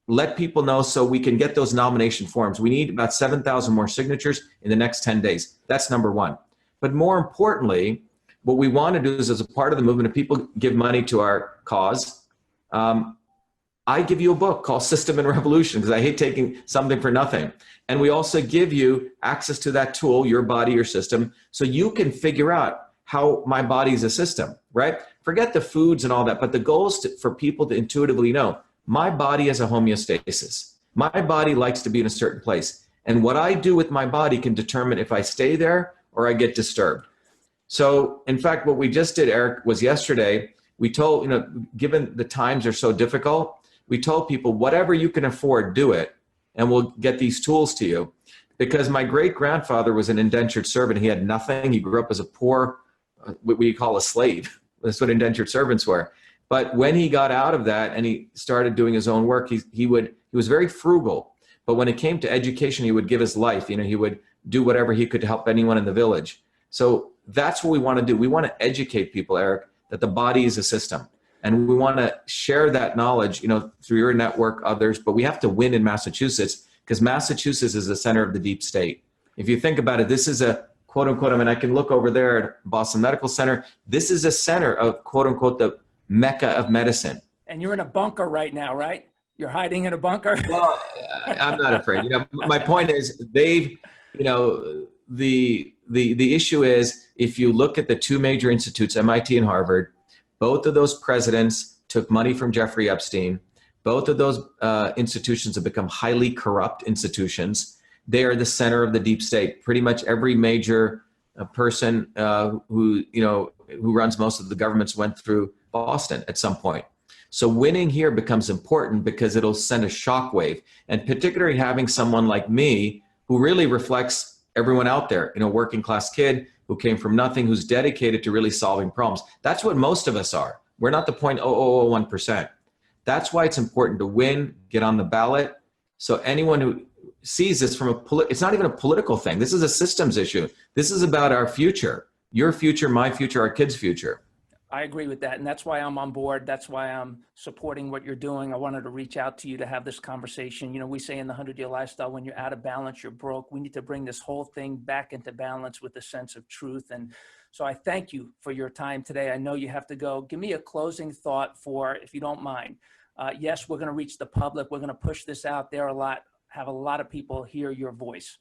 let people know so we can get those nomination forms. We need about 7,000 more signatures in the next 10 days. That's number one. But more importantly, what we want to do is, as a part of the movement, if people give money to our cause, I give you a book called System and Revolution, because I hate taking something for nothing. And we also give you access to that tool, Your Body, Your System, so you can figure out how my body is a system, right? Forget the foods and all that, but the goal is for people to intuitively know, my body has a homeostasis. My body likes to be in a certain place. And what I do with my body can determine if I stay there or I get disturbed. So in fact, what we just did, Eric, was yesterday, we told, given the times are so difficult, we told people, whatever you can afford, do it, and we'll get these tools to you. Because my great-grandfather was an indentured servant. He had nothing. He grew up as a poor, what we call a slave. That's what indentured servants were. But when he got out of that and he started doing his own work, he was very frugal. But when it came to education, he would give his life. He would do whatever he could to help anyone in the village. So that's what we want to do. We want to educate people, Eric, that the body is a system. And we want to share that knowledge, through your network, others, but we have to win in Massachusetts, because Massachusetts is the center of the deep state. If you think about it, this is a quote unquote, I can look over there at Boston Medical Center. This is a center of quote unquote, the Mecca of medicine. And you're in a bunker right now, right? You're hiding in a bunker? Well, I'm not afraid. My point is the issue is, if you look at the 2 major institutes, MIT and Harvard, both of those presidents took money from Jeffrey Epstein. Both of those institutions have become highly corrupt institutions. They are the center of the deep state. Pretty much every major person who runs most of the governments went through Boston at some point. So winning here becomes important because it'll send a shockwave, and particularly having someone like me who really reflects everyone out there, working class kid who came from nothing, who's dedicated to really solving problems. That's what most of us are. We're not the 0.0001%. That's why it's important to win, get on the ballot. So anyone who sees this from it's not even a political thing. This is a systems issue. This is about our future, your future, my future, our kids' future. I agree with that. And that's why I'm on board. That's why I'm supporting what you're doing. I wanted to reach out to you to have this conversation. We say in the 100-Year Lifestyle, when you're out of balance, you're broke. We need to bring this whole thing back into balance with a sense of truth. And so I thank you for your time today. I know you have to go. Give me a closing thought if you don't mind. Yes, we're going to reach the public. We're going to push this out there a lot, have a lot of people hear your voice.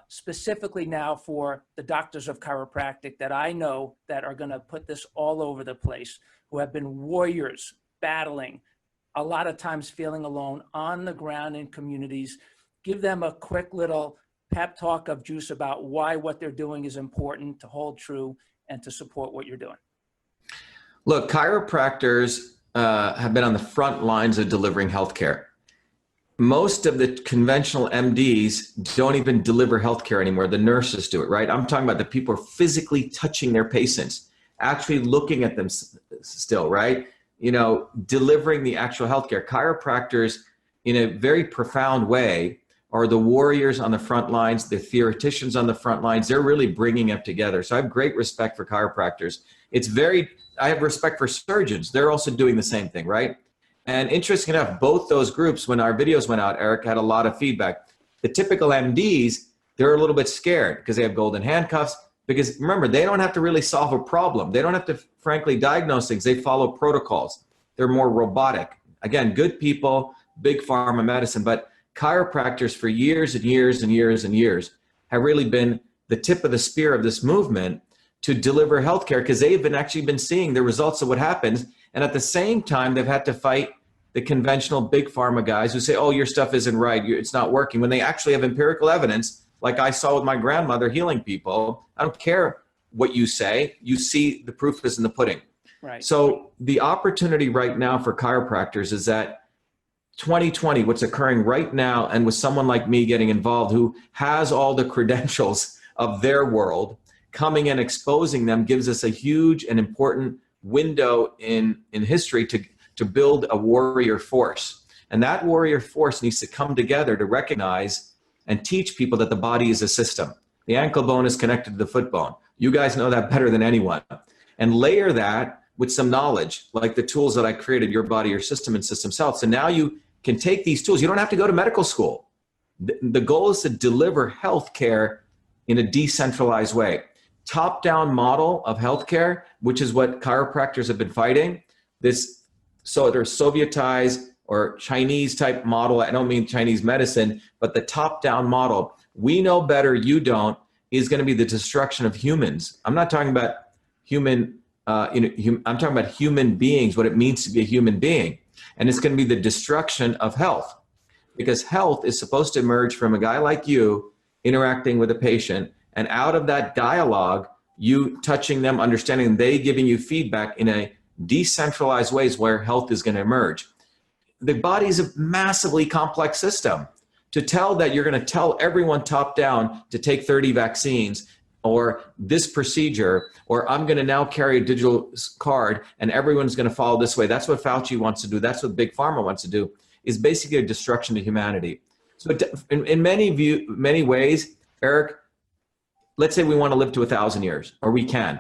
Specifically now for the doctors of chiropractic that I know that are going to put this all over the place, who have been warriors battling, a lot of times feeling alone on the ground in communities. Give them a quick little pep talk of juice about why what they're doing is important to hold true and to support what you're doing. Look, chiropractors have been on the front lines of delivering healthcare. Most of the conventional MDs don't even deliver healthcare anymore. The nurses do it, right? I'm talking about the people who are physically touching their patients, actually looking at them still, right? Delivering the actual healthcare. Chiropractors, in a very profound way, are the warriors on the front lines, the theoreticians on the front lines. They're really bringing it together. So I have great respect for chiropractors. I have respect for surgeons. They're also doing the same thing, right? And interesting enough, both those groups, when our videos went out, Eric, had a lot of feedback. The typical MDs, they're a little bit scared because they have golden handcuffs. Because remember, they don't have to really solve a problem. They don't have to, frankly, diagnose things. They follow protocols. They're more robotic. Again, good people, big pharma medicine. But chiropractors for years and years and years and years have really been the tip of the spear of this movement to deliver healthcare, because they've actually been seeing the results of what happens. And at the same time, they've had to fight the conventional big pharma guys who say, oh, your stuff isn't right, it's not working, when they actually have empirical evidence, like I saw with my grandmother healing people. I don't care what you say, you see the proof is in the pudding. Right. So the opportunity right now for chiropractors is that 2020, what's occurring right now, and with someone like me getting involved who has all the credentials of their world, coming and exposing them, gives us a huge and important window in history to build a warrior force. And that warrior force needs to come together to recognize and teach people that the body is a system. The ankle bone is connected to the foot bone. You guys know that better than anyone. And layer that with some knowledge, like the tools that I created, Your Body, Your System, and Systems Health. So now you can take these tools. You don't have to go to medical school. The goal is to deliver healthcare in a decentralized way. Top-down model of healthcare, which is what chiropractors have been fighting. This sort of Sovietized or Chinese type model, I don't mean Chinese medicine, but the top-down model, we know better, you don't, is going to be the destruction of humans. I'm not talking about human, I'm talking about human beings, what it means to be a human being. And it's going to be the destruction of health, because health is supposed to emerge from a guy like you interacting with a patient, and out of that dialogue, you touching them, understanding them, they giving you feedback in a decentralized ways where health is going to emerge. The body is a massively complex system. To tell that you're going to tell everyone top down to take 30 vaccines or this procedure, or I'm going to now carry a digital card and everyone's going to follow this way. That's what Fauci wants to do. That's what Big Pharma wants to do, is basically a destruction to humanity. So in many ways, Eric, let's say we want to live to 1,000 years, or we can.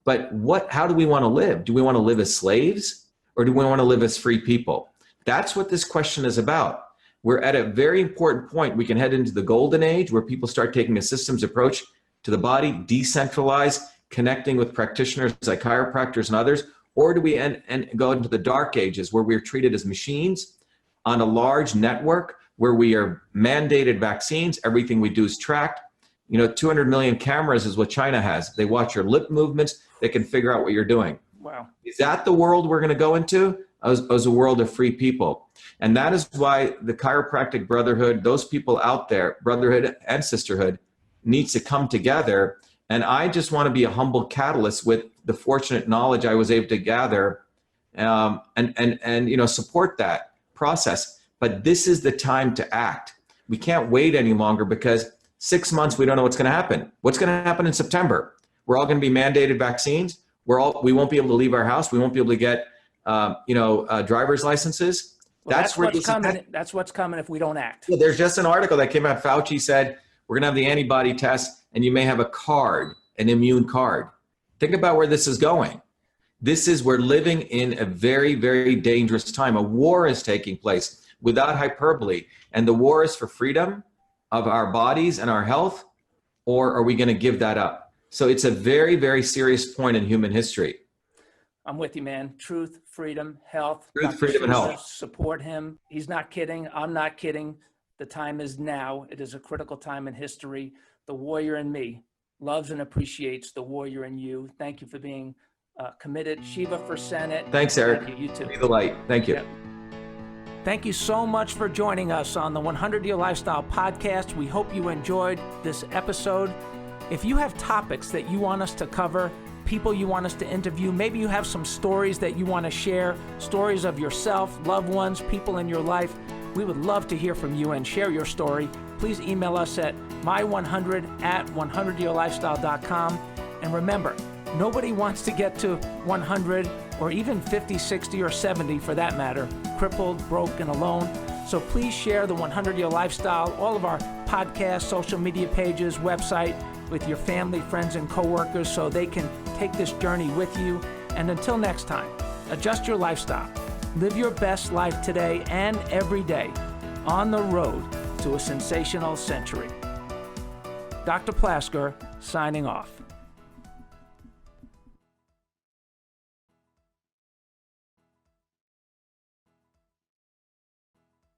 But how do we want to live? Do we want to live as slaves, or do we want to live as free people? That's what this question is about. We're at a very important point. We can head into the golden age where people start taking a systems approach to the body, decentralized, connecting with practitioners like chiropractors and others, or do we go into the dark ages where we're treated as machines on a large network where we are mandated vaccines, everything we do is tracked. 200 million cameras is what China has. They watch your lip movements, they can figure out what you're doing. Wow. Is that the world we're going to go into? As a world of free people? And that is why the chiropractic brotherhood, those people out there, brotherhood and sisterhood, needs to come together. And I just want to be a humble catalyst with the fortunate knowledge I was able to gather, and support that process. But this is the time to act. We can't wait any longer, because 6 months, we don't know what's going to happen. What's going to happen in September? We're all going to be mandated vaccines. We won't be able to leave our house. We won't be able to get driver's licenses. Well, that's what's coming. That's what's coming if we don't act. Yeah, there's just an article that came out. Fauci said, we're going to have the antibody test and you may have a card, an immune card. Think about where this is going. We're living in a very, very dangerous time. A war is taking place without hyperbole. And the war is for freedom of our bodies and our health, or are we going to give that up? So it's a very, very serious point in human history. I'm with you, man. Truth, freedom, health. Truth, freedom, and health. Support him. He's not kidding. I'm not kidding. The time is now. It is a critical time in history. The warrior in me loves and appreciates the warrior in you. Thank you for being committed. Shiva for Senate. Thanks, Eric. Thank you. You too. Be the light. Thank you. Yep. Thank you so much for joining us on the 100-Year Lifestyle Podcast. We hope you enjoyed this episode. If you have topics that you want us to cover, people you want us to interview, maybe you have some stories that you want to share, stories of yourself, loved ones, people in your life, we would love to hear from you and share your story. Please email us at my100@100yearlifestyle.com. And remember, nobody wants to get to 100 or even 50, 60, or 70 for that matter, crippled, broke, and alone. So please share the 100-Year Lifestyle, all of our podcasts, social media pages, website, with your family, friends, and coworkers so they can take this journey with you. And until next time, adjust your lifestyle. Live your best life today and every day on the road to a sensational century. Dr. Plasker, signing off.